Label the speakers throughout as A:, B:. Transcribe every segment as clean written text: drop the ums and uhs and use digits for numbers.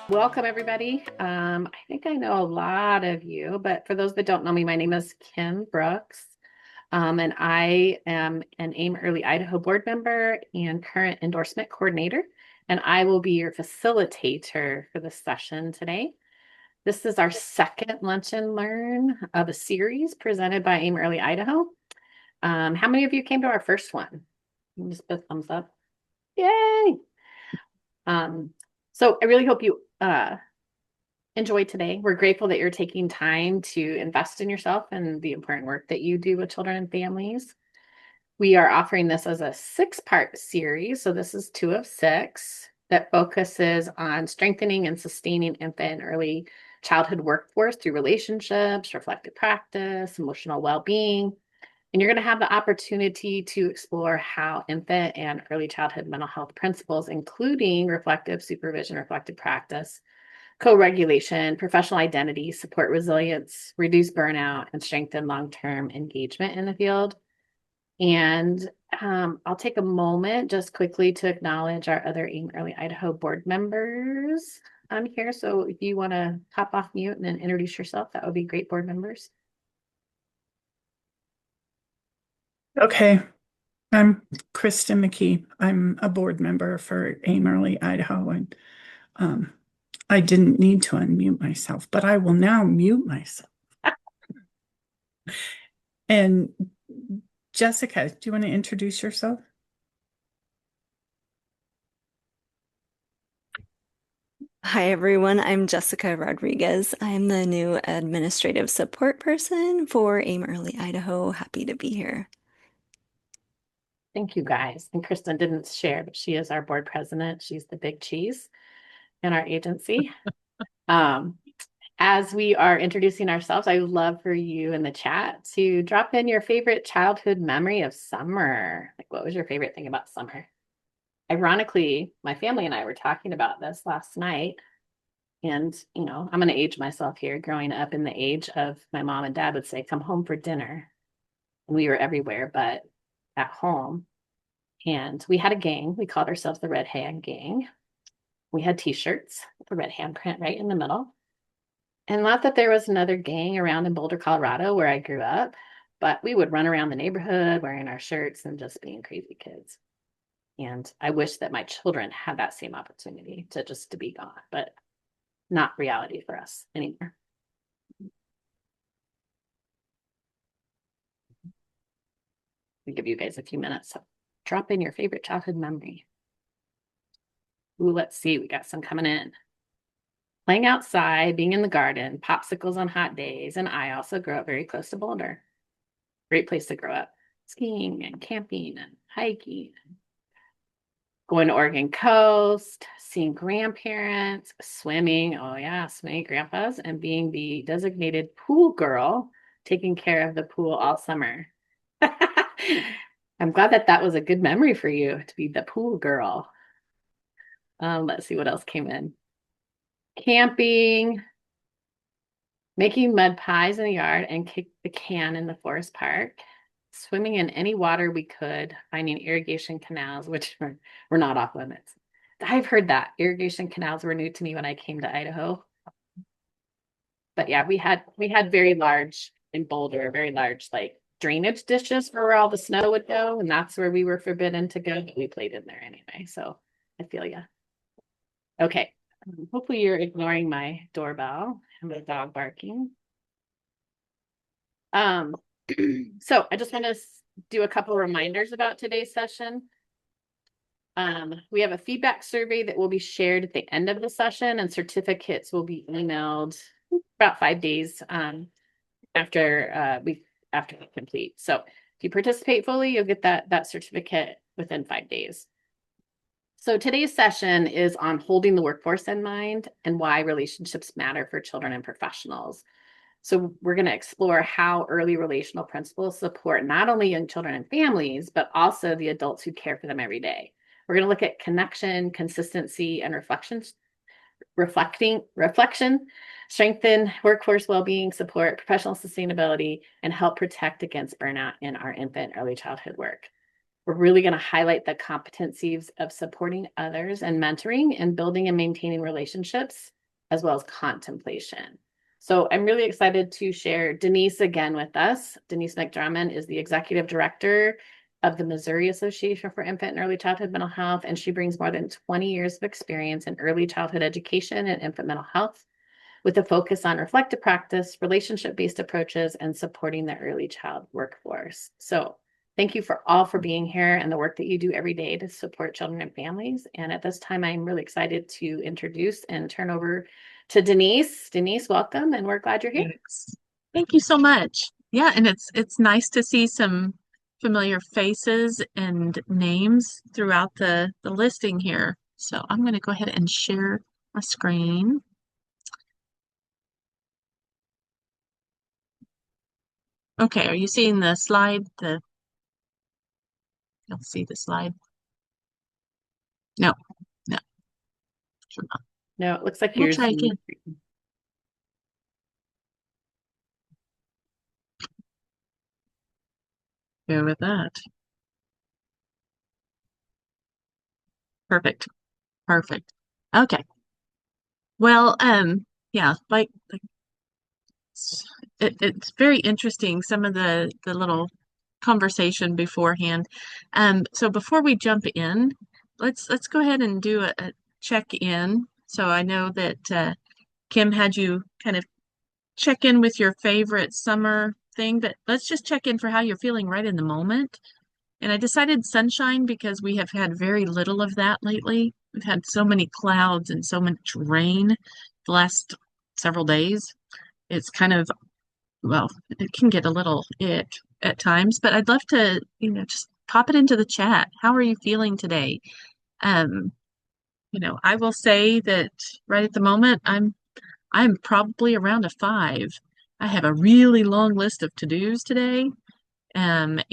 A: Welcome, everybody. I think I know a lot of you, but for those that don't know me, my name is Kim Brooks, and I am an Aim Early Idaho board member and current endorsement coordinator, and I will be your facilitator for this session today. This is our second Lunch and Learn of a series presented by Aim Early Idaho. How many of you came to our first one? Just put a thumbs up. Yay! So I really hope you enjoy today. We're grateful that you're taking time to invest in yourself and the important work that you do with children and families. We are offering this as a 6-part series. So this is 2 of 6 that focuses on strengthening and sustaining infant and early childhood workforce through relationships, reflective practice, emotional well-being. And you're going to have the opportunity to explore how infant and early childhood mental health principles, including reflective supervision, reflective practice, co-regulation, professional identity, support resilience, reduce burnout, and strengthen long-term engagement in the field. And I'll take a moment just quickly to acknowledge our other Aim Early Idaho board members on here. So if you want to hop off mute and then introduce yourself, that would be great, board members.
B: Okay, I'm Kristen McKee. I'm a board member for Aim Early Idaho, and I didn't need to unmute myself, but I will now mute myself. And Jessica, do you want to introduce yourself?
C: Hi, everyone. I'm Jessica Rodriguez. I'm the new administrative support person for Aim Early Idaho. Happy to be here.
A: Thank you, guys. And Kristen didn't share, but she is our board president. She's the big cheese in our agency. As we are introducing ourselves, I would love for you in the chat to drop in your favorite childhood memory of summer. Like, what was your favorite thing about summer? Ironically, my family and I were talking about this last night. And, I'm going to age myself here. Growing up in the age of my mom and dad would say, come home for dinner. And we were everywhere, but at home. And we had a gang. We called ourselves the Red Hand Gang. We had t-shirts with the red handprint right in the middle. And not that there was another gang around in Boulder, Colorado, where I grew up, but we would run around the neighborhood wearing our shirts and just being crazy kids. And I wish that my children had that same opportunity to be gone, but not reality for us anymore. I'll give you guys a few minutes. So drop in your favorite childhood memory. Ooh, let's see. We got some coming in. Playing outside, being in the garden, popsicles on hot days, and I also grew up very close to Boulder. Great place to grow up. Skiing and camping and hiking. Going to Oregon Coast, seeing grandparents, swimming. Oh yeah, swimming grandpas, and being the designated pool girl, taking care of the pool all summer. I'm glad that was a good memory for you to be the pool girl. Let's see what else came in. Camping, making mud pies in the yard and kick the can in the forest park, swimming in any water we could, finding irrigation canals, which were not off limits. I've heard that irrigation canals were new to me when I came to Idaho. But yeah, we had very large in Boulder, very large like drainage ditches for where all the snow would go, and that's where we were forbidden to go. But we played in there anyway, so I feel ya. Okay, hopefully you're ignoring my doorbell and the dog barking. So I just want to do a couple of reminders about today's session. We have a feedback survey that will be shared at the end of the session, and certificates will be emailed about 5 days after we complete. So if you participate fully, you'll get that certificate within 5 days. So today's session is on holding the workforce in mind and why relationships matter for children and professionals. So we're going to explore how early relational principles support not only young children and families, but also the adults who care for them every day. We're going to look at connection, consistency, and reflection, strengthen workforce well-being, support professional sustainability, and help protect against burnout in our infant early childhood work. We're really going to highlight the competencies of supporting others and mentoring and building and maintaining relationships, as well as contemplation. So I'm really excited to share Denise again with us. Denise McDrummond is the executive director of the Missouri Association for Infant and Early Childhood Mental Health, and she brings more than 20 years of experience in early childhood education and infant mental health, with a focus on reflective practice, relationship-based approaches, and supporting the early child workforce. So thank you for being here and the work that you do every day to support children and families. And at this time, I'm really excited to introduce and turn over to Denise. Denise, welcome, and we're glad you're here.
D: Thanks. Thank you so much. Yeah, and it's nice to see some familiar faces and names throughout the listing here. So I'm going to go ahead and share my screen. Okay, are you seeing the slide? You'll see the slide. No, no, sure not.
A: No, it looks like
D: We'll
A: yours.
D: try again. Go with that. Perfect. Perfect. Okay. Well, yeah, it's very interesting, some of the little conversation beforehand. So before we jump in, let's go ahead and do a check-in. So I know that Kim had you kind of check in with your favorite summer thing, but let's just check in for how you're feeling right in the moment. And I decided sunshine because we have had very little of that lately. We've had so many clouds and so much rain the last several days. It's kind of, well, it can get a little ick at times, but I'd love to, just pop it into the chat. How are you feeling today? Um, I will say that right at the moment, I'm probably around a 5. I have a really long list of to-dos today, and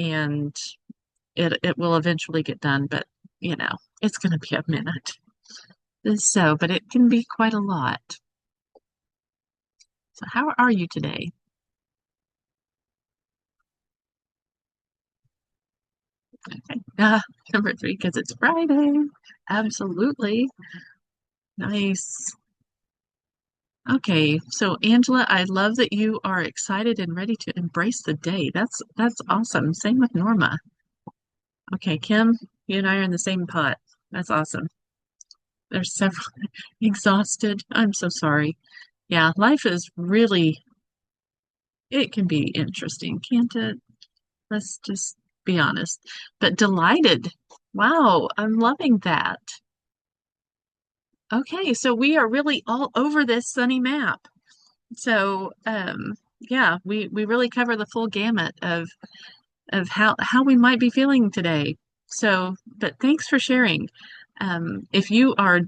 D: it will eventually get done, but it's going to be a minute. So, but it can be quite a lot. So how are you today? Okay. Number 3, because it's Friday. Absolutely. Nice. Okay, so Angela, I love that you are excited and ready to embrace the day. That's awesome. Same with Norma. Okay, Kim, you and I are in the same pot. That's awesome. There's several exhausted. I'm so sorry. Yeah, life is really, it can be interesting, can't it? Let's just be honest. But delighted. Wow, I'm loving that. Okay, so we are really all over this sunny map. So, yeah, we really cover the full gamut of how we might be feeling today. So, but thanks for sharing. If you are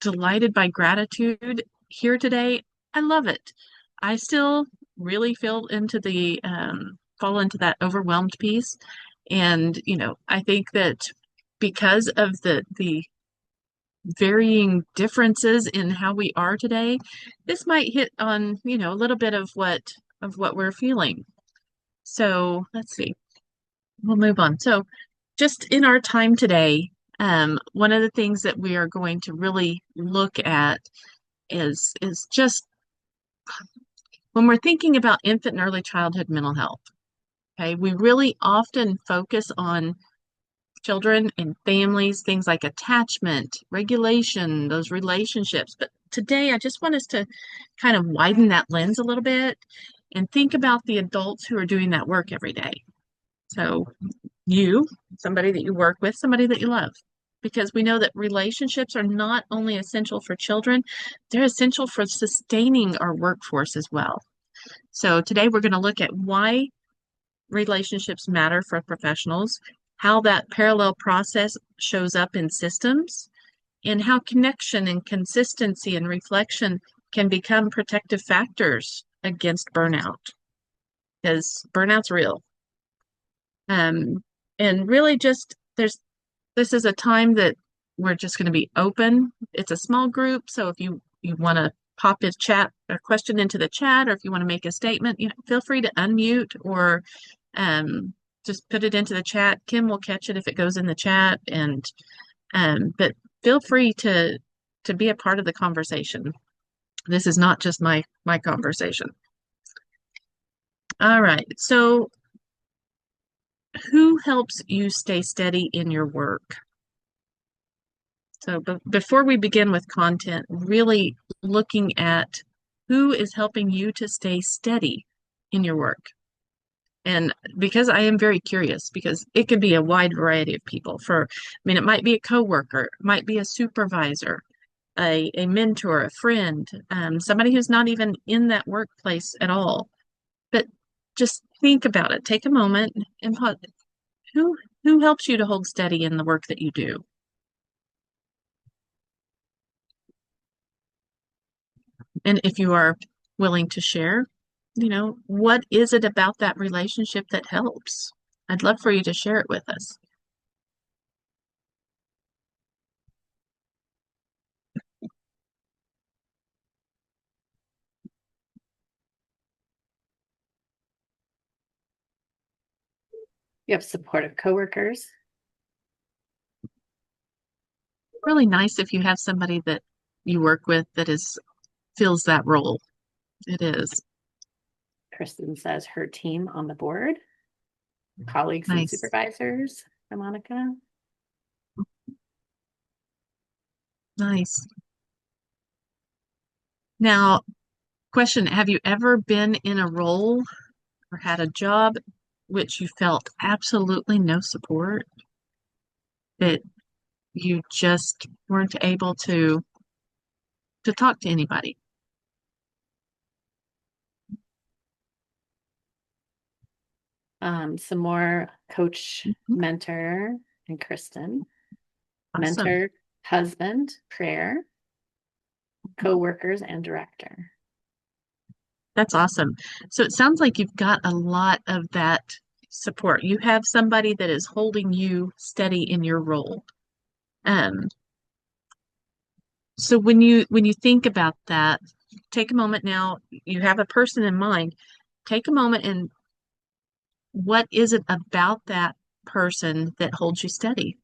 D: delighted by gratitude here today, I love it. I still really fall into that overwhelmed piece. And, I think that because of the varying differences in how we are today, this might hit on, a little bit of what we're feeling. So let's see. We'll move on. So just in our time today, one of the things that we are going to really look at is just when we're thinking about infant and early childhood mental health. Okay, we really often focus on children and families, things like attachment, regulation, those relationships. But today, I just want us to kind of widen that lens a little bit and think about the adults who are doing that work every day. So somebody that you work with, somebody that you love, because we know that relationships are not only essential for children, they're essential for sustaining our workforce as well. So today we're going to look at why relationships matter for professionals, how that parallel process shows up in systems, and how connection and consistency and reflection can become protective factors against burnout, because burnout's real. And really just this is a time that we're just going to be open. It's a small group, so if you want to pop a question into the chat, or if you want to make a statement, feel free to unmute or just put it into the chat. Kim will catch it if it goes in the chat, and but feel free to be a part of the conversation. This is not just my conversation. All right. So who helps you stay steady in your work? So before we begin with content, really looking at who is helping you to stay steady in your work. And because I am very curious, because it could be a wide variety of people. It might be a coworker, it might be a supervisor, a mentor, a friend, somebody who's not even in that workplace at all. But just think about it. Take a moment and pause. Who helps you to hold steady in the work that you do? And if you are willing to share, what is it about that relationship that helps? I'd love for you to share it with us.
A: You have supportive coworkers.
D: Really nice if you have somebody that you work with that fills that role. It is.
A: Kristen says her team on the board, colleagues and
D: Nice.
A: supervisors for Monica.
D: Nice. Now, question, have you ever been in a role or had a job which you felt absolutely no support, that you just weren't able to talk to anybody?
A: Some more coach, mentor, and Kristen.
D: Awesome.
A: Mentor, husband, prayer, co-workers, and director.
D: That's awesome. So it sounds like you've got a lot of that support. You have somebody that is holding you steady in your role. So when you think about that, take a moment now. You have a person in mind. Take a moment and what is it about that person that holds you steady?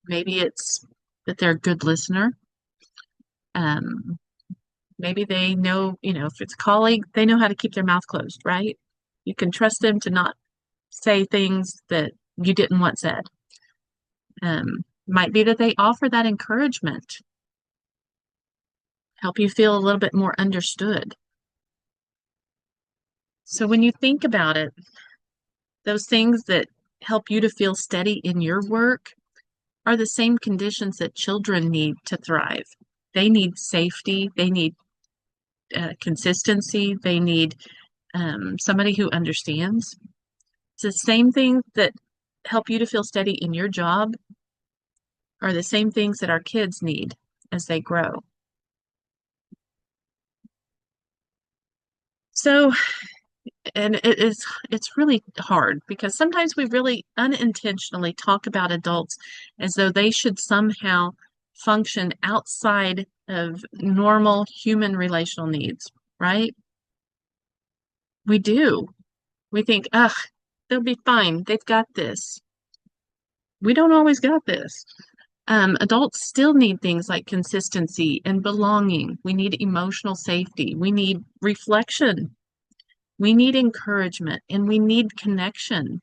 D: Maybe it's that they're a good listener. Maybe they know, if it's a colleague, they know how to keep their mouth closed, right? You can trust them to not say things that you didn't want said. Might be that they offer that encouragement, help you feel a little bit more understood. So when you think about it, those things that help you to feel steady in your work are the same conditions that children need to thrive. They need safety, they need consistency, they need somebody who understands. It's the same things that help you to feel steady in your job are the same things that our kids need as they grow. So, and it's really hard because sometimes we really unintentionally talk about adults as though they should somehow function outside of normal human relational needs, right? We do. We think, ugh, they'll be fine. They've got this. We don't always got this. Adults still need things like consistency and belonging. We need emotional safety. We need reflection. We need encouragement and we need connection.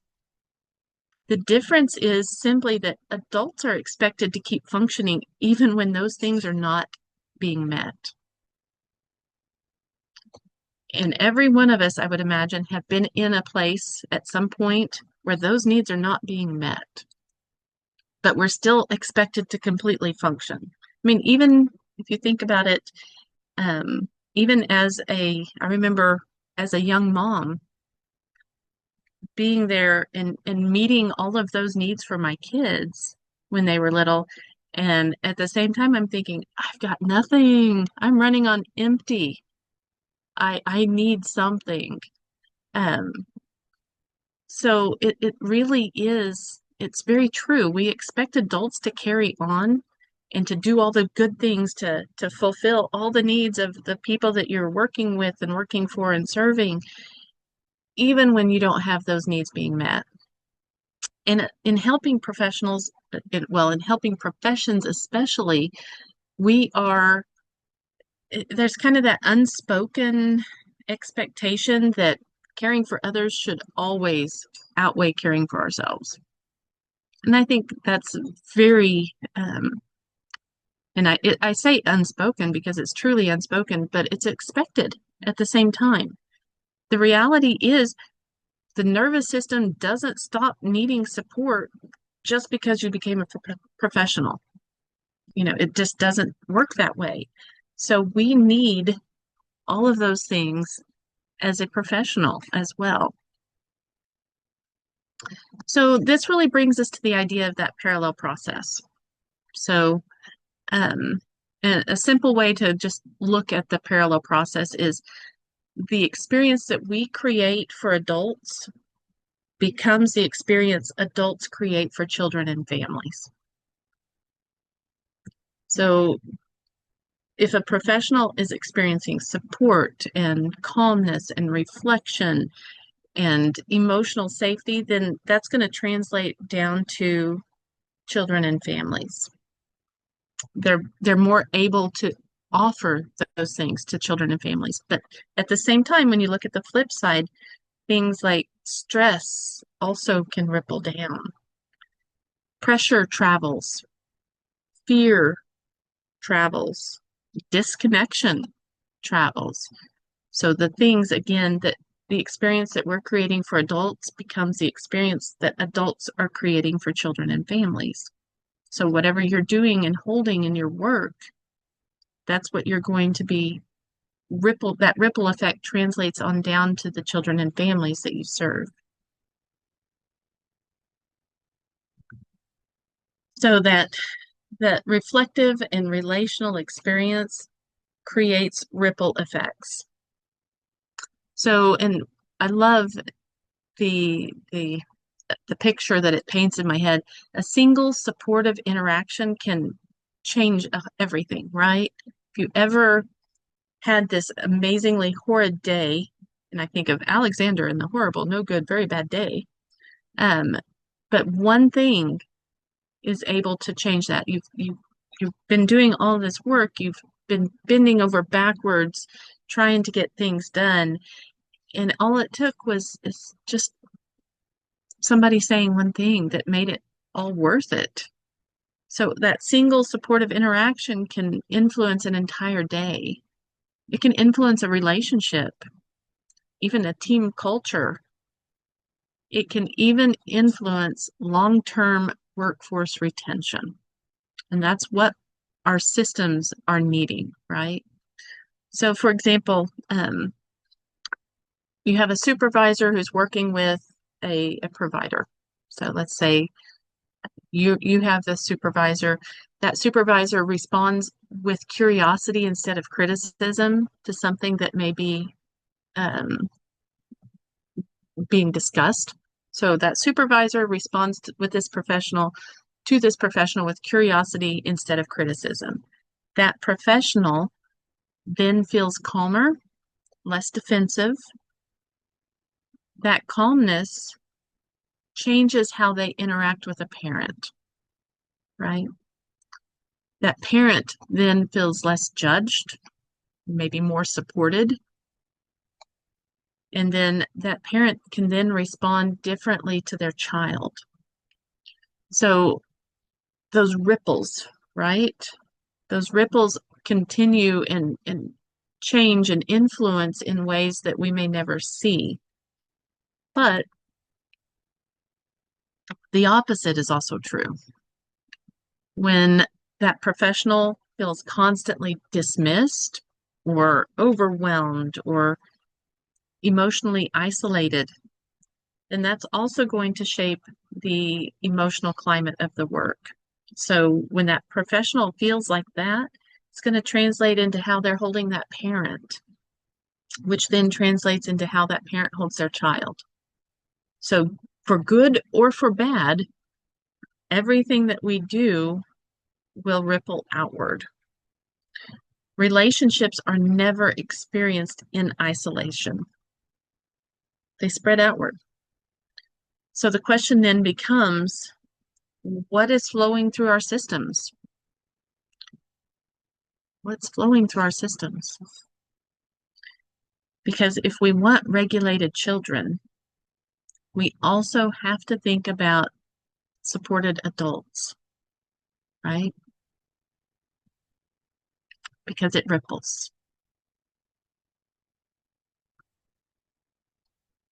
D: The difference is simply that adults are expected to keep functioning even when those things are not being met. And every one of us, I would imagine, have been in a place at some point where those needs are not being met, but we're still expected to completely function. I mean, even if you think about it, even I remember as a young mom, being there and meeting all of those needs for my kids when they were little. And at the same time, I'm thinking, I've got nothing. I'm running on empty. I need something. So it really is, it's very true. We expect adults to carry on and to do all the good things to fulfill all the needs of the people that you're working with and working for and serving, even when you don't have those needs being met. in helping professionals, in helping professions especially, there's kind of that unspoken expectation that caring for others should always outweigh caring for ourselves. And I think that's very, and I say unspoken because it's truly unspoken, but it's expected at the same time. The reality is the nervous system doesn't stop needing support just because you became a professional. It just doesn't work that way. So we need all of those things as a professional as well. So this really brings us to the idea of that parallel process. So a simple way to just look at the parallel process is the experience that we create for adults becomes the experience adults create for children and families. So if a professional is experiencing support and calmness and reflection and emotional safety, then that's going to translate down to children and families. They're more able to offer those things to children and families. But at the same time, when you look at the flip side, things like stress also can ripple down. Pressure travels, fear travels, disconnection travels. So the things, again, that the experience that we're creating for adults becomes the experience that adults are creating for children and families. So whatever you're doing and holding in your work, that's what you're going to be that ripple effect translates on down to the children and families that you serve. So that reflective and relational experience creates ripple effects. So, and I love the picture that it paints in my head. A single supportive interaction can change everything, right? If you ever had this amazingly horrid day, and I think of Alexander in the horrible, no good, very bad day, but one thing is able to change that. You've been doing all this work, you've been bending over backwards trying to get things done, and all it took was just somebody saying one thing that made it all worth it. So that single supportive interaction can influence an entire day. It can influence a relationship, even a team culture. It can even influence long-term workforce retention. And that's what our systems are needing, right? So for example, you have a supervisor who's working with a provider. So let's say you have the supervisor. That supervisor responds with curiosity instead of criticism to something that may be being discussed. So that supervisor responds with this professional with curiosity instead of criticism. That professional then feels calmer, less defensive. That calmness changes how they interact with a parent, right? That parent then feels less judged, maybe more supported. And then that parent can then respond differently to their child. So those ripples, right? Those ripples continue and change and influence in ways that we may never see. But the opposite is also true. When that professional feels constantly dismissed or overwhelmed or emotionally isolated, then that's also going to shape the emotional climate of the work. So when that professional feels like that, it's going to translate into how they're holding that parent, which then translates into how that parent holds their child. So for good or for bad, everything that we do will ripple outward. Relationships are never experienced in isolation. They spread outward. So the question then becomes, what is flowing through our systems? What's flowing through our systems? Because if we want regulated children, we also have to think about supported adults, right? Because it ripples.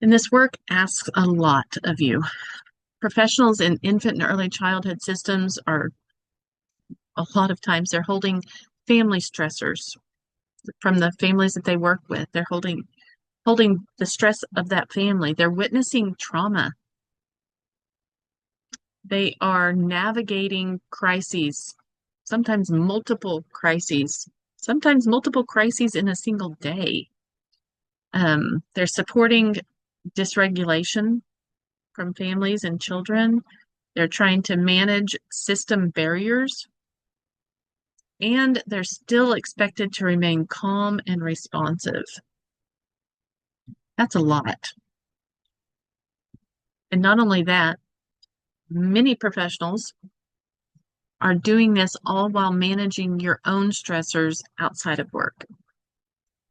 D: And this work asks a lot of you. Professionals in infant and early childhood systems are, a lot of times, they're holding family stressors from the families that they work with. They're holding the stress of that family. They're witnessing trauma. They are navigating crises, sometimes multiple crises in a single day. They're supporting dysregulation from families and children. They're trying to manage system barriers, and they're still expected to remain calm and responsive. That's a lot. And not only that, many professionals are doing this all while managing your own stressors outside of work,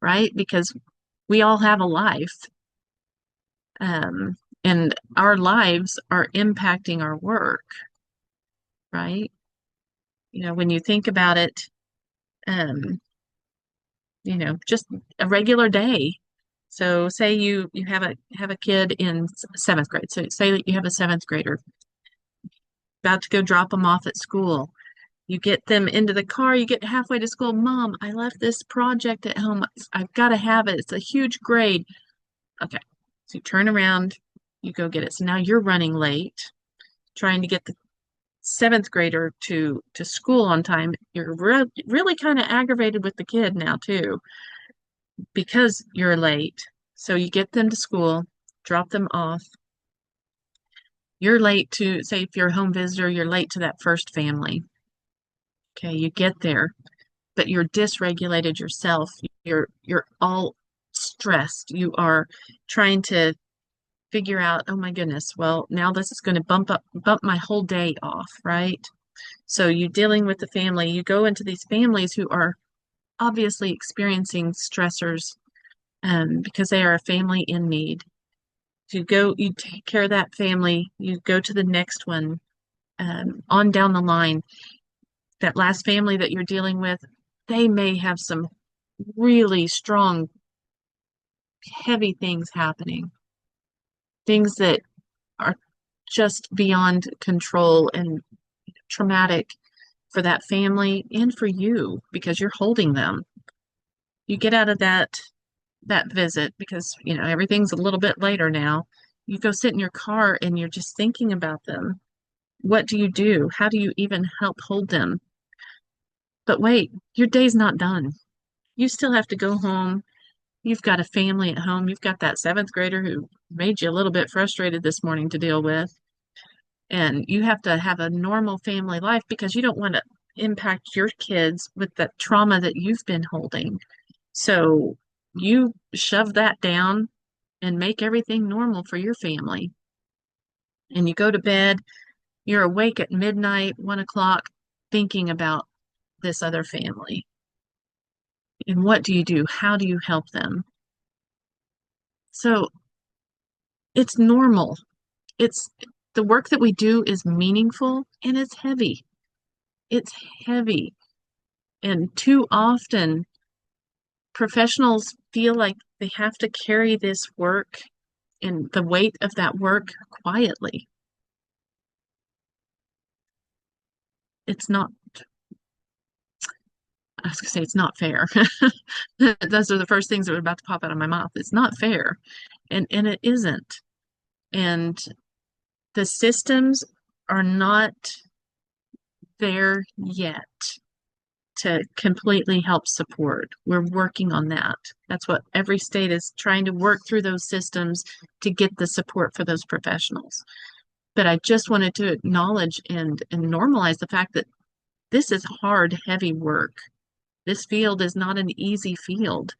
D: right? Because we all have a life, and our lives are impacting our work, right? You know, when you think about it, you know, just a regular day. So say you have a kid in seventh grade. So say that you have a seventh grader about to go drop them off at school. You get them into the car, you get halfway to school. Mom, I left this project at home. I've got to have it. It's a huge grade. Okay. So you turn around, you go get it. So now you're running late, trying to get the seventh grader to school on time. You're really kind of aggravated with the kid now too, because you're late. So you get them to school, drop them off. You're late to, say, if you're a home visitor, you're late to that first family. Okay, you get there, but you're dysregulated yourself. You're all stressed. You are trying to figure out, oh my goodness, well, now this is going to bump my whole day off, right? So you're dealing with the family. You go into these families who are obviously experiencing stressors, because they are a family in need. You take care of that family, you go to the next one, on down the line. That last family that you're dealing with, they may have some really strong, heavy things happening, things that are just beyond control and traumatic for that family and for you because you're holding them. You get out of that visit because, you know, everything's a little bit later now. You go sit in your car and you're just thinking about them. What do you do? How do you even help hold them? But wait, your day's not done. You still have to go home. You've got a family at home. You've got that seventh grader who made you a little bit frustrated this morning to deal with. And you have to have a normal family life because you don't want to impact your kids with the trauma that you've been holding. So you shove that down and make everything normal for your family. And you go to bed, you're awake at midnight, 1 o'clock, thinking about this other family. And what do you do? How do you help them? So it's normal. It's the work that we do is meaningful and it's heavy. It's heavy. And too often, professionals feel like they have to carry this work and the weight of that work quietly. It's not, I was gonna say it's not fair. Those are the first things that were about to pop out of my mouth. It's not fair. And it isn't. And the systems are not there yet to completely help support. We're working on that. That's what every state is trying to work through those systems to get the support for those professionals. But I just wanted to acknowledge and normalize the fact that this is hard, heavy work. This field is not an easy field.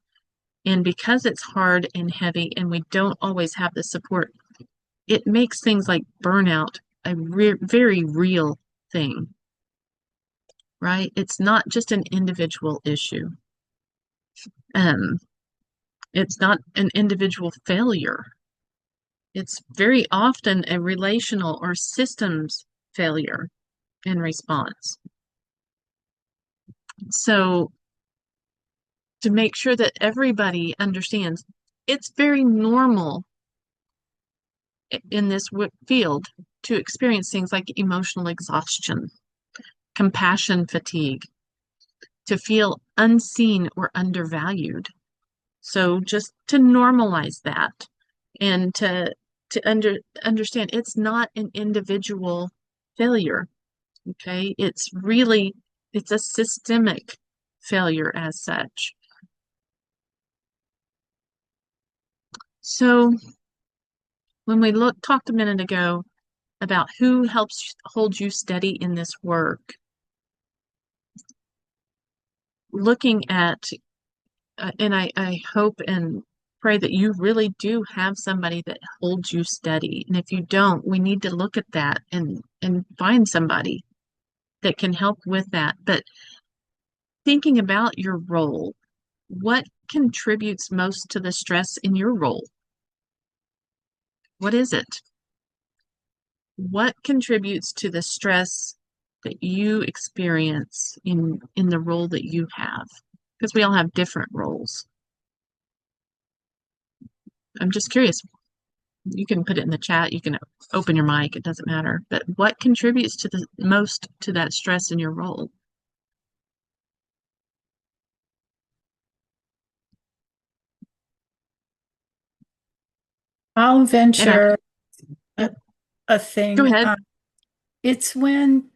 D: And because it's hard and heavy and we don't always have the support, it makes things like burnout a very real thing, right? It's not just an individual issue. Um, it's not an individual failure. It's very often a relational or systems failure in response. So to make sure that everybody understands, it's very normal in this field to experience things like emotional exhaustion, compassion fatigue, to feel unseen or undervalued. So just to normalize that and to understand it's not an individual failure. Okay, it's a systemic failure as such. So when we talked a minute ago about who helps hold you steady in this work, looking at, and I hope and pray that you really do have somebody that holds you steady. And if you don't, we need to look at that and find somebody that can help with that. But thinking about your role, what contributes most to the stress in your role? What is it? What contributes to the stress that you experience in the role that you have? Because we all have different roles. I'm just curious. You can put it in the chat. You can open your mic. It doesn't matter. But what contributes to the most to that stress in your role?
B: I'll
D: And I,
B: venture
D: yeah,
B: a
D: go
B: thing.
D: ahead.
B: It's when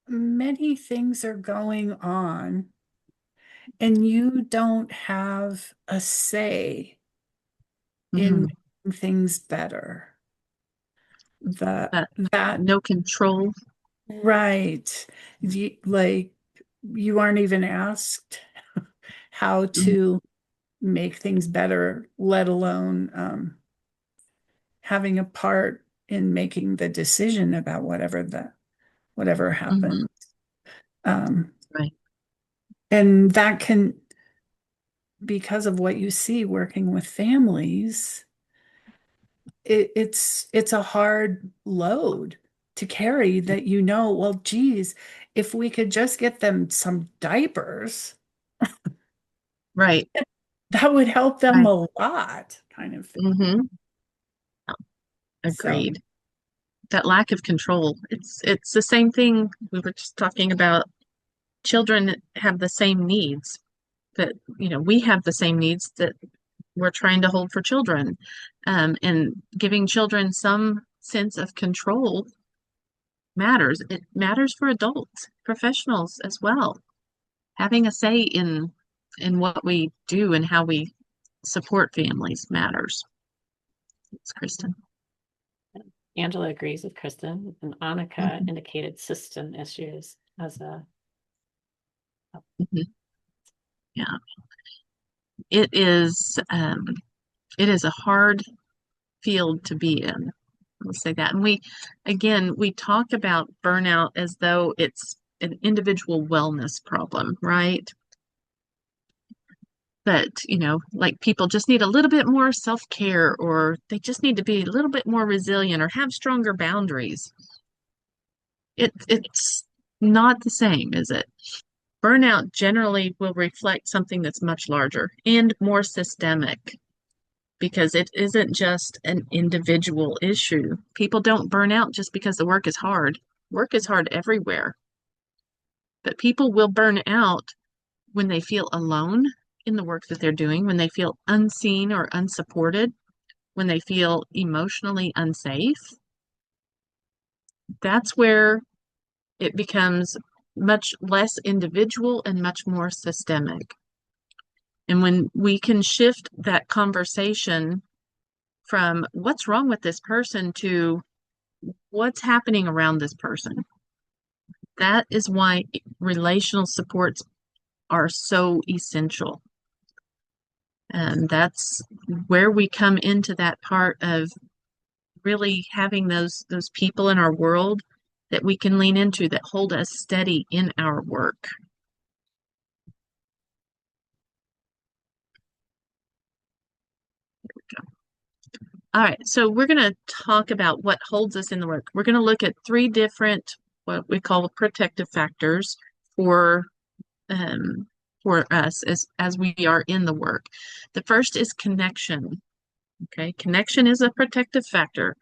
B: many things are going on and you don't have a say in
D: Mhm.
B: making things better. The
D: That
B: that
D: no control.
B: right. Like you aren't even asked how
D: Mhm.
B: to make things better, let alone having a part in making the decision about whatever
D: Mhm.
B: happened. Um,
D: Right.
B: and that can, because of what you see working with families, it's a hard load to carry that well, geez, if we could just get them some diapers,
D: Right.
B: that would help them
D: Right.
B: a lot, kind of thing.
D: Hmm.
B: So,
D: Agreed. That lack of control. It's the same thing we were just talking about. Children have the same needs that, we have the same needs that we're trying to hold for children. And giving children some sense of control matters. It matters for adults, professionals as well. Having a say in what we do and how we support families matters. It's Kristen.
A: Angela agrees with Kristen, and Annika
D: Mhm.
A: indicated system issues as a
D: Mhm. Yeah, it is. It is a hard field to be in. I'll say that. And we talk about burnout as though it's an individual wellness problem, right? But, like people just need a little bit more self-care, or they just need to be a little bit more resilient or have stronger boundaries. It's not the same, is it? Burnout generally will reflect something that's much larger and more systemic, because it isn't just an individual issue. People don't burn out just because the work is hard. Work is hard everywhere, but people will burn out when they feel alone in the work that they're doing, when they feel unseen or unsupported, when they feel emotionally unsafe. That's where it becomes much less individual and much more systemic. And when we can shift that conversation from what's wrong with this person to what's happening around this person, that is why relational supports are so essential. And that's where we come into that part of really having those people in our world that we can lean into that hold us steady in our work. All right, so we're going to talk about what holds us in the work. We're going to look at 3 different, what we call protective factors um, for us as we are in the work. The first is connection. Okay, connection is a protective factor.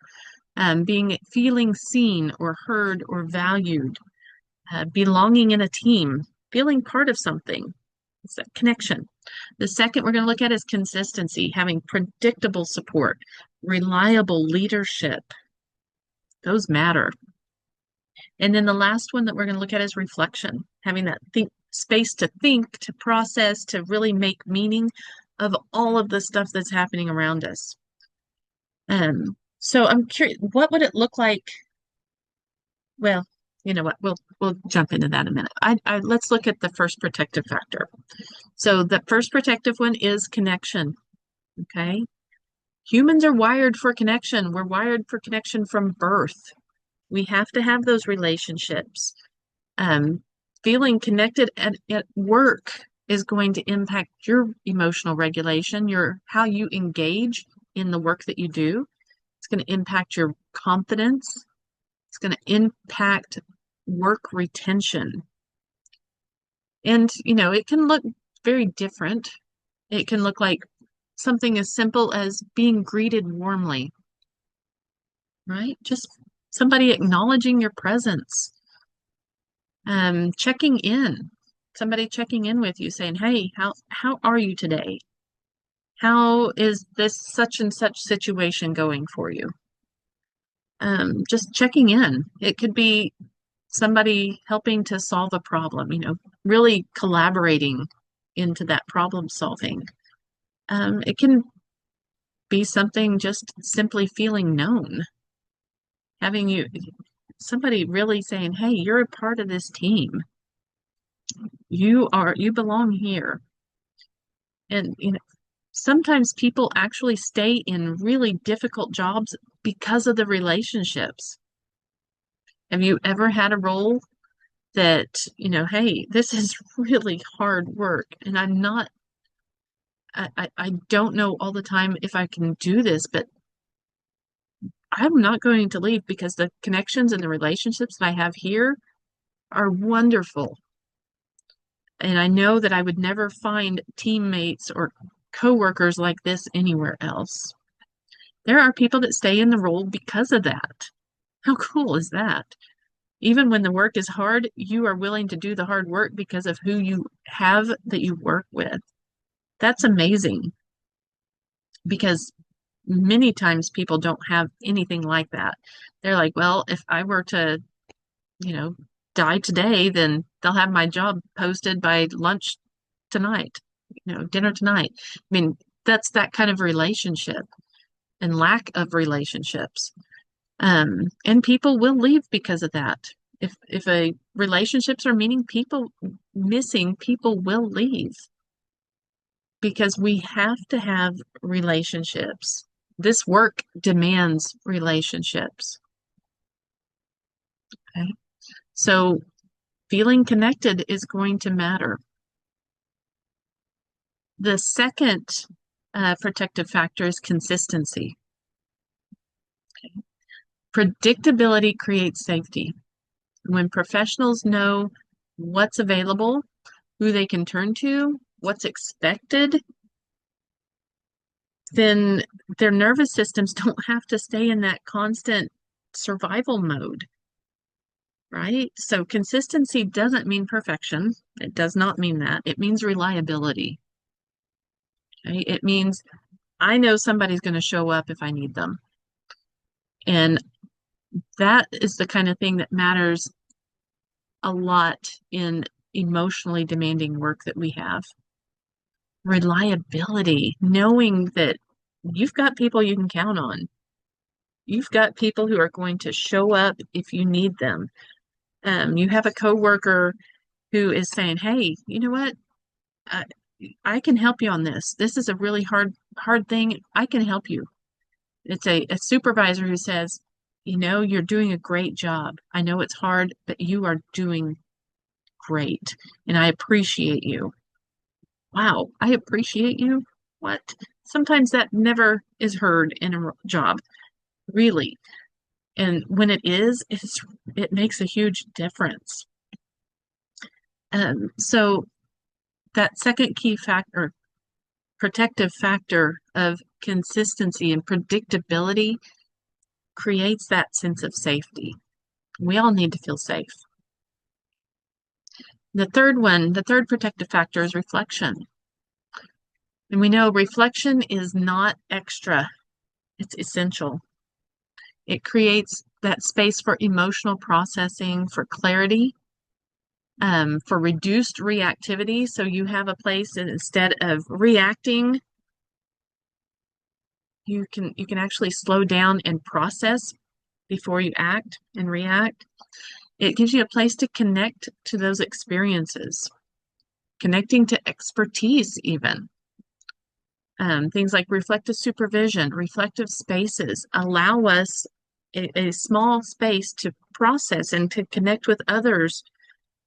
D: Feeling seen or heard or valued, belonging in a team, feeling part of something. It's that connection. The second we're going to look at is consistency, having predictable support, reliable leadership. Those matter. And then the last one that we're going to look at is reflection, having that space to think, to process, to really make meaning of all of the stuff that's happening around us. So I'm curious, what would it look like? Well, you know what? We'll jump into that in a minute. Let's look at the first protective factor. So the first protective one is connection. Okay. Humans are wired for connection. We're wired for connection from birth. We have to have those relationships. Feeling connected at work is going to impact your emotional regulation, how you engage in the work that you do. It's going to impact your confidence. It's going to impact work retention. And, it can look very different. It can look like something as simple as being greeted warmly, right? Just somebody acknowledging your presence, checking in, somebody checking in with you saying, hey, how are you today? How is this such and such situation going for you? Just checking in. It could be somebody helping to solve a problem, really collaborating into that problem solving. It can be something just simply feeling known, having somebody really saying, hey, you're a part of this team. You belong here. And, sometimes people actually stay in really difficult jobs because of the relationships. Have you ever had a role that, hey, this is really hard work and I don't know all the time if I can do this, but I'm not going to leave because the connections and the relationships that I have here are wonderful. And I know that I would never find teammates or coworkers like this anywhere else. There are people that stay in the role because of that. How cool is that? Even when the work is hard, you are willing to do the hard work because of who you have that you work with. That's amazing because many times people don't have anything like that. They're like, well, if I were to, die today, then they'll have my job posted by lunch tonight, dinner tonight. I mean, that's that kind of relationship and lack of relationships. And people will leave because of that. If a relationships are missing, people will leave because we have to have relationships. This work demands relationships. Okay. So feeling connected is going to matter. The second protective factor is consistency. Okay. Predictability creates safety. When professionals know what's available, who they can turn to, what's expected, then their nervous systems don't have to stay in that constant survival mode, right? So consistency doesn't mean perfection. It does not mean that. It means reliability. Okay? It means I know somebody's going to show up if I need them. And that is the kind of thing that matters a lot in emotionally demanding work that we have. Reliability, knowing that you've got people you can count on. You've got people who are going to show up if you need them. You have a coworker who is saying, hey, you know what? I can help you on this. This is a really hard thing. I can help you. It's a supervisor who says, you're doing a great job. I know it's hard, but you are doing great, and I appreciate you. Wow, I appreciate you? What? Sometimes that never is heard in a job, really. And when it is, it makes a huge difference. So that second key factor, protective factor of consistency and predictability creates that sense of safety. We all need to feel safe. The third protective factor is reflection. And we know reflection is not extra, it's essential. It creates that space for emotional processing, for clarity, for reduced reactivity. So you have a place, and instead of reacting, you can actually slow down and process before you act and react. It gives you a place to connect to those experiences, connecting to expertise even. Things like reflective supervision, reflective spaces allow us a small space to process and to connect with others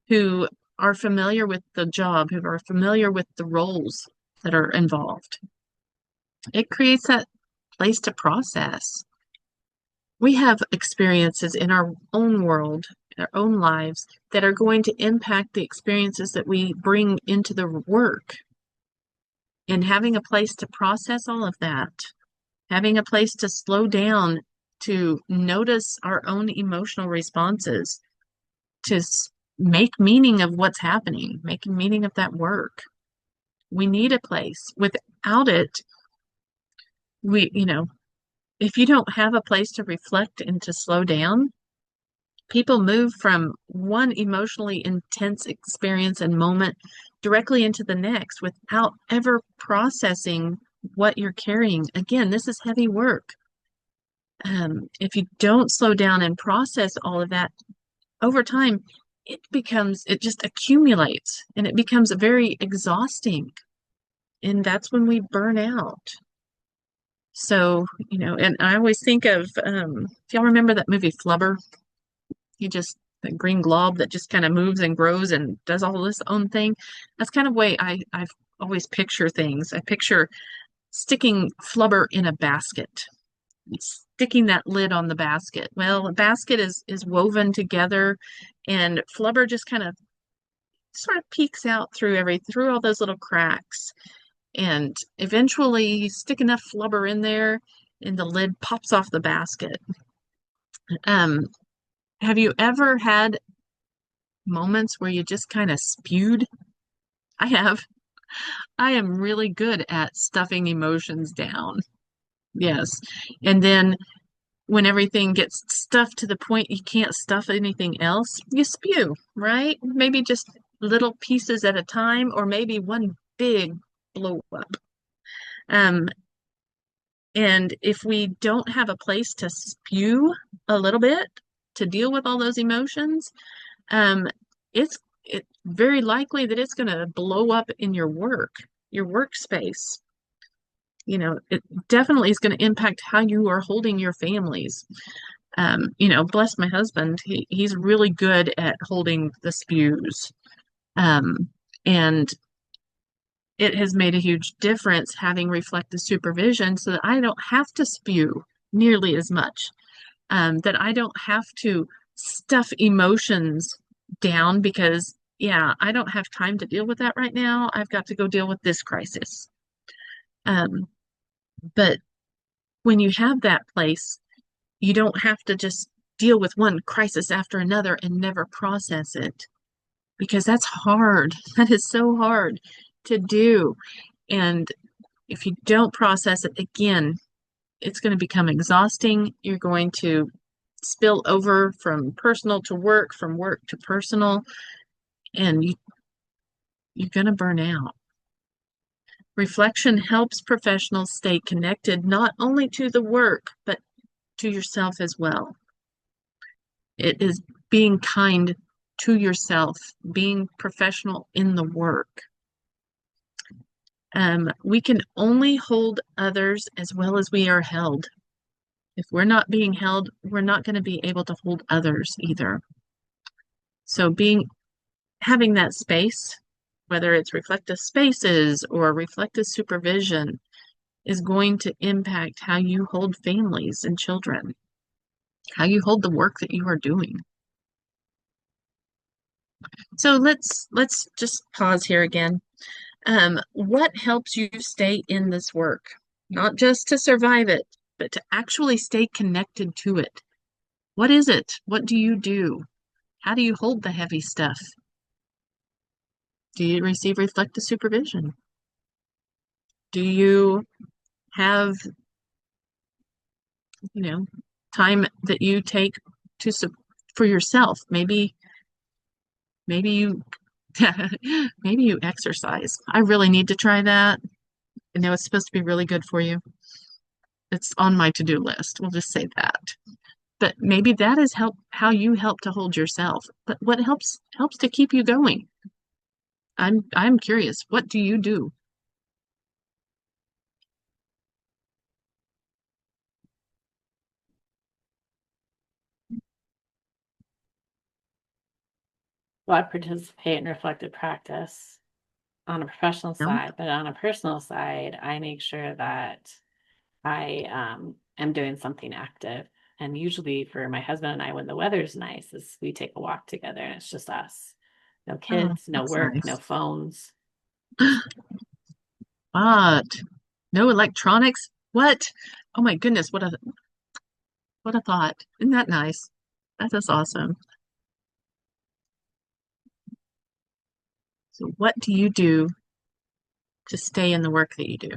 D: who are familiar with the job, who are familiar with the roles that are involved. It creates that place to process. We have experiences in our own world, in our own lives, that are going to impact the experiences that we bring into the work. And having a place to process all of that, having a place to slow down, to notice our own emotional responses, to make meaning of what's happening, making meaning of that work. We need a place. Without it, if you don't have a place to reflect and to slow down, people move from one emotionally intense experience and moment directly into the next without ever processing what you're carrying. Again, this is heavy work. If you don't slow down and process all of that, over time, it just accumulates, and it becomes very exhausting. And that's when we burn out. So, and I always think of, if y'all remember that movie Flubber, the green glob that just kind of moves and grows and does all this own thing. That's kind of way I've always picture things. I picture sticking Flubber in a basket, sticking that lid on the basket. Well, a basket is woven together, and Flubber just kind of sort of peeks out through all those little cracks. And eventually you stick enough Flubber in there and the lid pops off the basket. Have you ever had moments where you just kind of spewed? I have. I am really good at stuffing emotions down. Yes. And then when everything gets stuffed to the point you can't stuff anything else, you spew, right? Maybe just little pieces at a time, or maybe one big blow up. And if we don't have a place to spew a little bit to deal with all those emotions, it's very likely that it's going to blow up in your workspace. It definitely is going to impact how you are holding your families. Bless my husband, he's really good at holding the spews. And it has made a huge difference having reflective supervision so that I don't have to spew nearly as much, that I don't have to stuff emotions down because, yeah, I don't have time to deal with that right now. I've got to go deal with this crisis. But when you have that place, you don't have to just deal with one crisis after another and never process it, because that's hard. That is so hard to do. And if you don't process it, again, it's going to become exhausting. You're going to spill over from personal to work, from work to personal, and you're going to burn out. Reflection helps professionals stay connected not only to the work, but to yourself as well. It is being kind to yourself, being professional in the work. We can only hold others as well as we are held. If we're not being held, we're not going to be able to hold others either. So having that space, whether it's reflective spaces or reflective supervision, is going to impact how you hold families and children, how you hold the work that you are doing. So let's just pause here again. What helps you stay in this work? Not just to survive it, but to actually stay connected to it. What is it? What do you do? How do you hold the heavy stuff? Do you receive reflective supervision? Do you have, time that you take to for yourself? Maybe you maybe you exercise. I really need to try that. I know it's supposed to be really good for you. It's on my to-do list. We'll just say that. But maybe that is how you help to hold yourself. But what helps to keep you going? I'm curious. What do you do?
A: Well, I participate in reflective practice on a professional
D: No?
A: side, but on a personal side, I make sure that I am doing something active. And usually for my husband and I, when the weather's nice, is we take a walk together and it's just us. No
D: Oh,
A: kids, no
D: that's
A: work, no
D: nice.
A: phones. Just
D: But no electronics? What? Oh my goodness, what a thought. Isn't that nice? That is awesome. So what do you do to stay in the work that you do?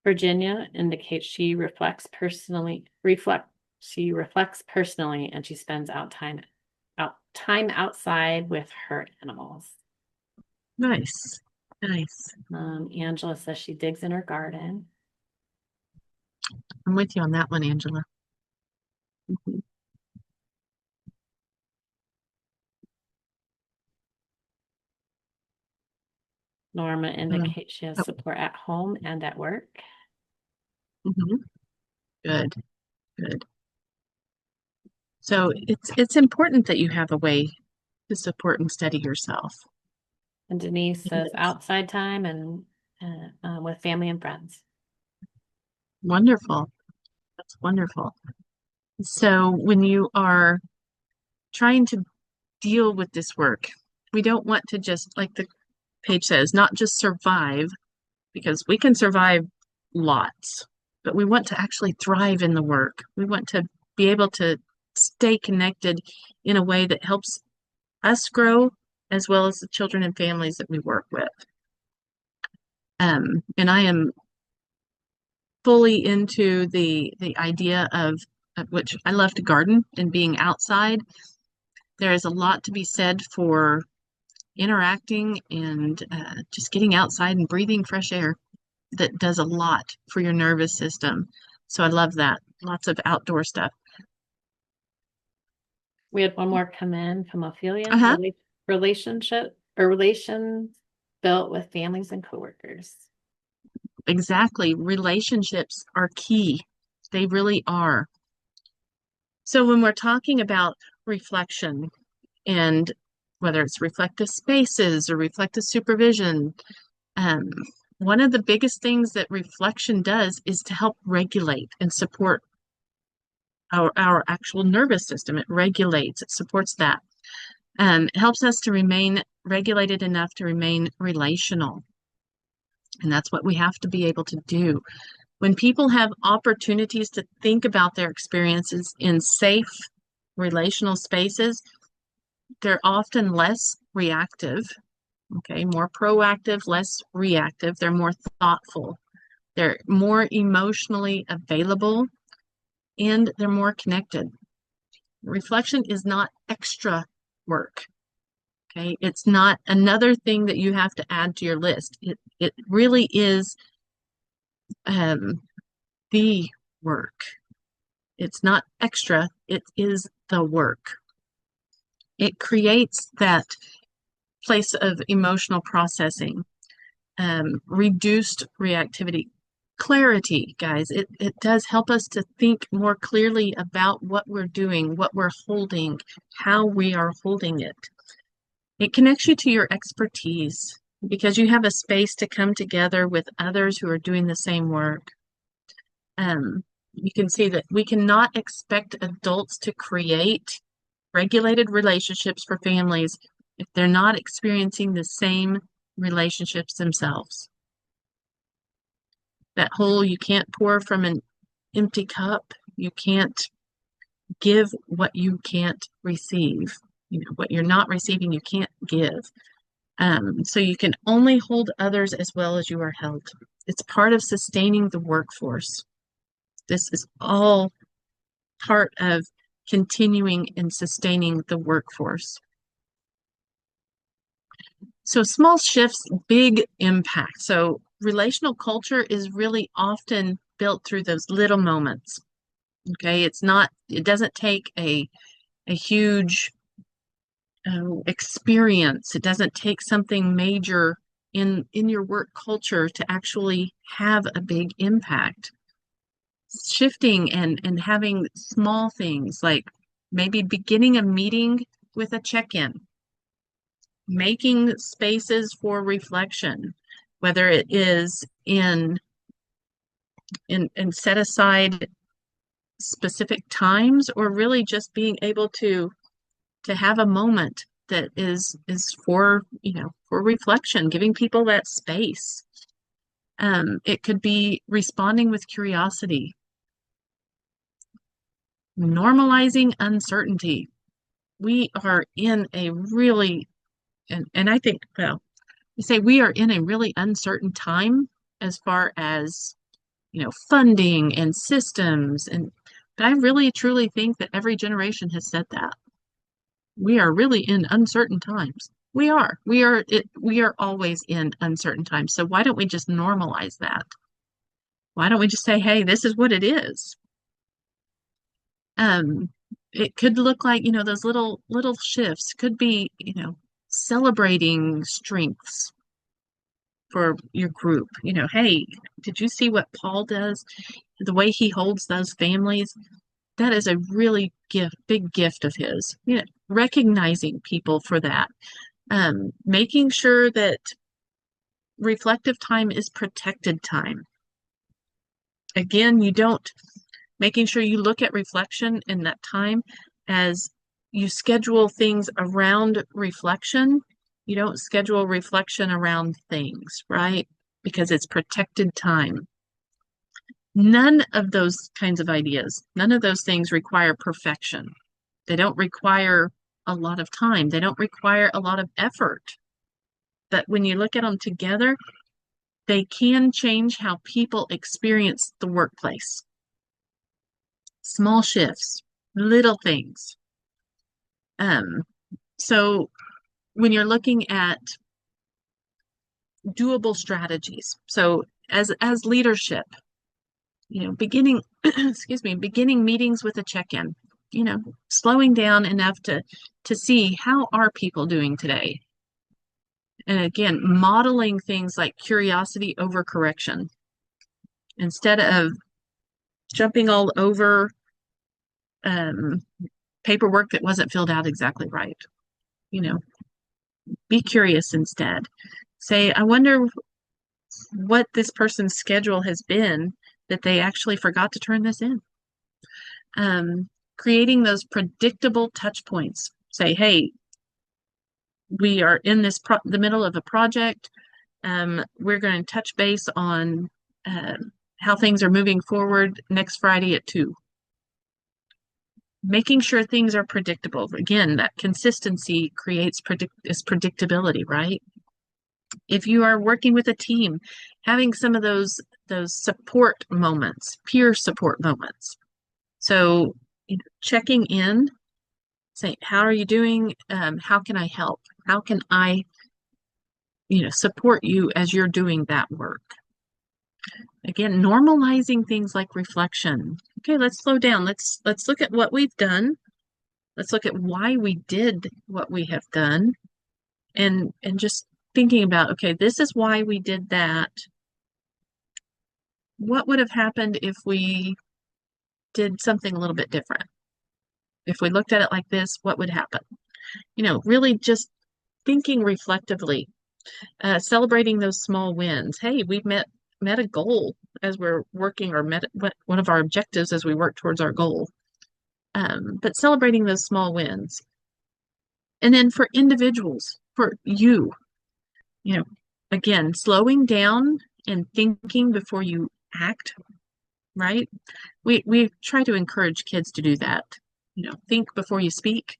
A: Virginia indicates she reflects personally and she spends time outside with her animals.
D: Nice. Nice.
A: Angela says she digs in her garden.
D: I'm with you on that one, Angela. Mhm.
A: Norma
D: Um,
A: indicates she has
D: oh,
A: support at home and at work.
D: mhm. Good, good. So it's important that you have a way to support and steady yourself.
A: And Denise
D: It
A: says
D: is.
A: outside time and with family and friends.
D: Wonderful. That's wonderful. So when you are trying to deal with this work, we don't want to just, like the page says, not just survive, because we can survive lots, but we want to actually thrive in the work. We want to be able to stay connected in a way that helps us grow as well as the children and families that we work with. And I am fully into the idea of which I love to garden and being outside. There is a lot to be said for interacting and just getting outside and breathing fresh air that does a lot for your nervous system. So I love that. Lots of outdoor stuff.
A: We had one more come in from Ophelia.
D: Uh-huh.
A: Relations built with families and coworkers.
D: Exactly. Relationships are key. They really are. So when we're talking about reflection and whether it's reflective spaces or reflective supervision, um, one of the biggest things that reflection does is to help regulate and support our actual nervous system. It regulates, it supports that. It helps us to remain regulated enough to remain relational. And that's what we have to be able to do. When people have opportunities to think about their experiences in safe relational spaces, they're often less reactive, okay, more proactive, less reactive. They're more thoughtful. They're more emotionally available and they're more connected. Reflection is not extra work. Okay, it's not another thing that you have to add to your list. It really is the work. It's not extra, it is the work. It creates that place of emotional processing, reduced reactivity, clarity, guys. It does help us to think more clearly about what we're doing, what we're holding, how we are holding it. It connects you to your expertise because you have a space to come together with others who are doing the same work. You can see that we cannot expect adults to create regulated relationships for families if they're not experiencing the same relationships themselves. That whole, you can't pour from an empty cup. You can't give what you can't receive. You know, what you're not receiving, you can't give. So you can only hold others as well as you are held. It's part of sustaining the workforce. This is all part of continuing and sustaining the workforce. So small shifts, big impact. So relational culture is really often built through those little moments. Okay, it doesn't take a huge experience. It doesn't take something major in your work culture to actually have a big impact. Shifting and having small things like maybe beginning a meeting with a check-in, making spaces for reflection, whether it is in set aside specific times or really just being able to have a moment that is for, for reflection, giving people that space. It could be responding with curiosity, normalizing uncertainty. We are in a really, and I think, well, you say we are in a really uncertain time as far as, funding and systems. But I really truly think that every generation has said that. We are really in uncertain times. We are always in uncertain times. So why don't we just normalize that? Why don't we just say, hey, this is what it is? It could look like, those little shifts could be, celebrating strengths for your group. Hey, did you see what Paul does? The way he holds those families, that is a really big gift of his. Recognizing people for that. Making sure that reflective time is protected time. Again, making sure you look at reflection in that time as you schedule things around reflection. You don't schedule reflection around things, right? Because it's protected time. None of those kinds of ideas, none of those things require perfection. They don't require a lot of time. They don't require a lot of effort. But when you look at them together, they can change how people experience the workplace. Small shifts, little things. So when you're looking at doable strategies, so as leadership, beginning, beginning meetings with a check-in, slowing down enough to see how are people doing today. And again, modeling things like curiosity over correction. Instead of jumping all over paperwork that wasn't filled out exactly right. Be curious instead. Say, I wonder what this person's schedule has been that they actually forgot to turn this in. Creating those predictable touch points. Say, hey, we are in the middle of a project. We're going to touch base on how things are moving forward next Friday at 2. Making sure things are predictable. Again, that consistency creates predictability, right? If you are working with a team, having some of those support moments, peer support moments. So, checking in, say, how are you doing? How can I help? How can I, support you as you're doing that work? Again, normalizing things like reflection. Okay, let's slow down. Let's look at what we've done. Let's look at why we did what we have done. And just thinking about, okay, this is why we did that. what would have happened if we did something a little bit different? If we looked at it like this, what would happen? Really just thinking reflectively, celebrating those small wins. Hey, we've met a goal as we're working, or met one of our objectives as we work towards our goal. But celebrating those small wins. And then for individuals, for you, again, slowing down and thinking before you act, right? We try to encourage kids to do that. Think before you speak.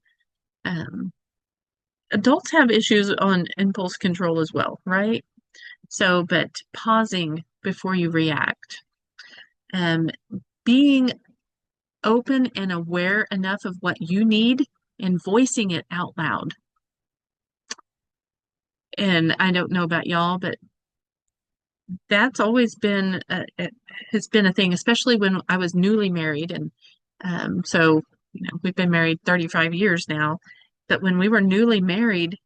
D: Adults have issues on impulse control as well, right? So, but pausing before you react, um, being open and aware enough of what you need and voicing it out loud. And I don't know about y'all, but that's always been it has been a thing, especially when I was newly married. And so, we've been married 35 years now. But when we were newly married,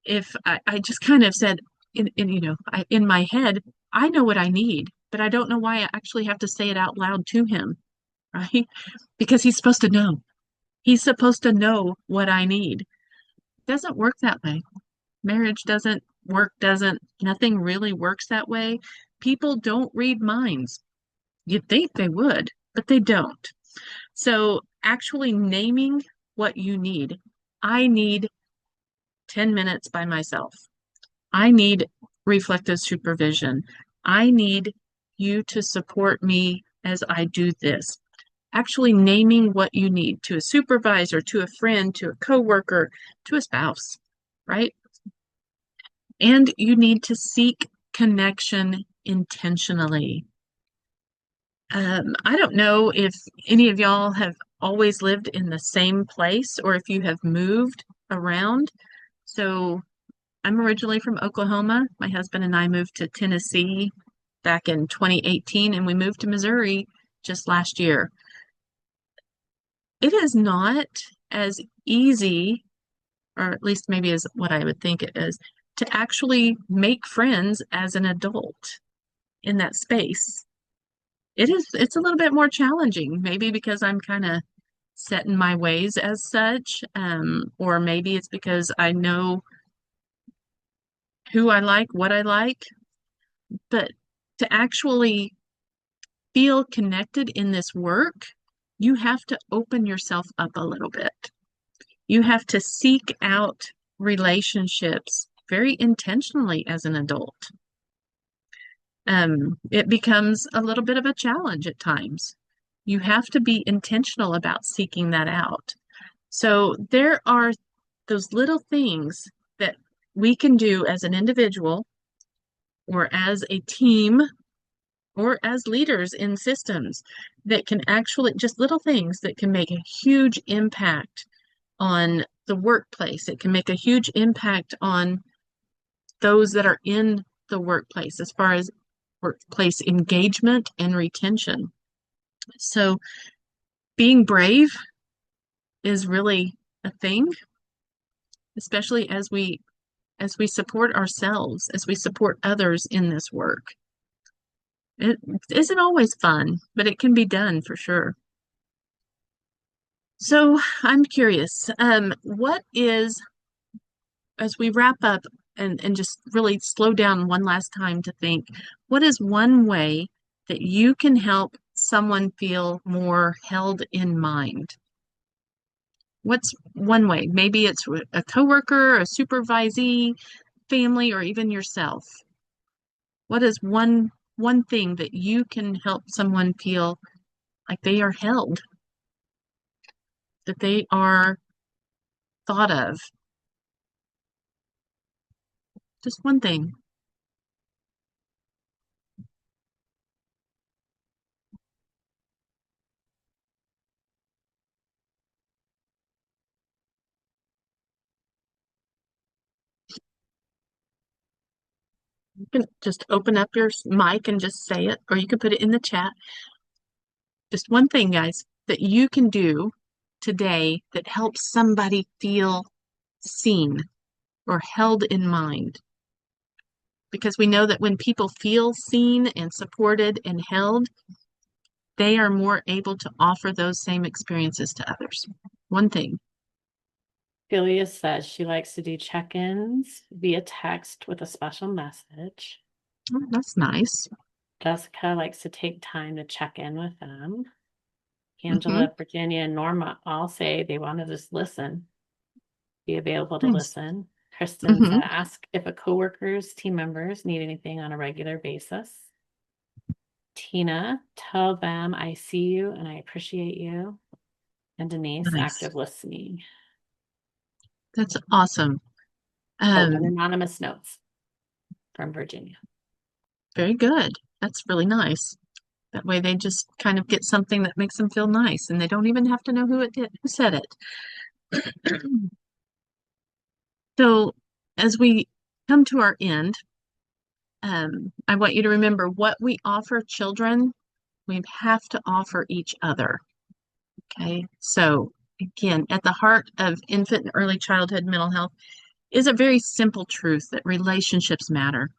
D: if I just kind of said, in my head, I know what I need, but I don't know why I actually have to say it out loud to him, right? Because he's supposed to know. He's supposed to know what I need. It doesn't work that way. Marriage nothing really works that way. People don't read minds. You'd think they would, but they don't. So actually naming what you need. I need 10 minutes by myself. I need reflective supervision. I need you to support me as I do this. Actually naming what you need to a supervisor, to a friend, to a coworker, to a spouse, right? And you need to seek connection intentionally. I don't know if any of y'all have always lived in the same place or if you have moved around. So I'm originally from Oklahoma. My husband and I moved to Tennessee back in 2018, and we moved to Missouri just last year. It is not as easy, or at least maybe is what I would think it is, to actually make friends as an adult in that space. It's a little bit more challenging, maybe because I'm kind of set in my ways as such, or maybe it's because I know who I like, what I like, but to actually feel connected in this work, you have to open yourself up a little bit. You have to seek out relationships very intentionally as an adult. It becomes a little bit of a challenge at times. You have to be intentional about seeking that out. So there are those little things that we can do as an individual or as a team or as leaders in systems that can actually, just little things that can make a huge impact on the workplace. It can make a huge impact on those that are in the workplace as far as workplace engagement and retention. So being brave is really a thing, especially as we support ourselves, as we support others in this work. It isn't always fun, but it can be done for sure. So I'm curious, as we wrap up and just really slow down one last time to think, what is one way that you can help someone feel more held in mind? What's one way? Maybe it's a coworker, a supervisee, family, or even yourself. What is one thing that you can help someone feel like they are held, that they are thought of? Just one thing. You can just open up your mic and just say it, or you can put it in the chat. Just one thing, guys, that you can do today that helps somebody feel seen or held in mind. because we know that when people feel seen and supported and held, they are more able to offer those same experiences to others. One thing.
A: Julia says she likes to do check-ins via text with a special message.
D: Oh, that's nice.
A: Jessica likes to take time to check in with them.
D: Mm-hmm.
A: Angela, Virginia, and Norma all say they want to just listen, be available to
D: Nice.
A: listen. Kristen
D: Mm-hmm.
A: said, ask if a coworker's team members need anything on a regular basis. Tina, tell them I see you and I appreciate you. And Denise,
D: Nice.
A: active listening.
D: That's awesome.
A: Oh, and anonymous notes from Virginia.
D: Very good. That's really nice. That way they just kind of get something that makes them feel nice and they don't even have to know who said it. So as we come to our end, I want you to remember what we offer children, we have to offer each other. Okay. So again, at the heart of infant and early childhood mental health is a very simple truth that relationships matter,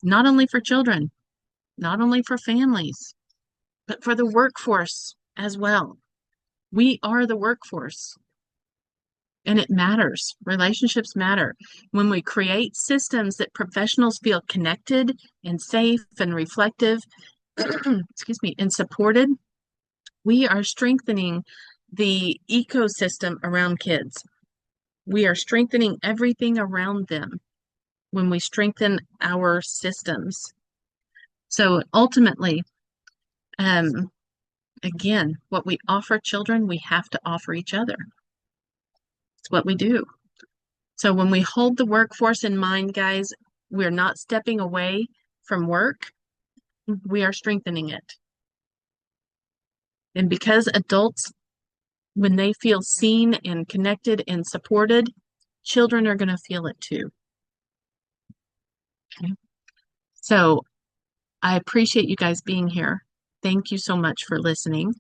D: not only for children, not only for families, but for the workforce as well. We are the workforce and it matters. Relationships matter. When we create systems that professionals feel connected and safe and reflective, excuse me, and supported, we are strengthening the ecosystem around kids. We are strengthening everything around them when we strengthen our systems. So ultimately, again, what we offer children, we have to offer each other. It's what we do. So when we hold the workforce in mind, guys, we're not stepping away from work. We are strengthening it. And because adults, when they feel seen and connected and supported, children are going to feel it too. Okay. So I appreciate you guys being here. Thank you so much for listening.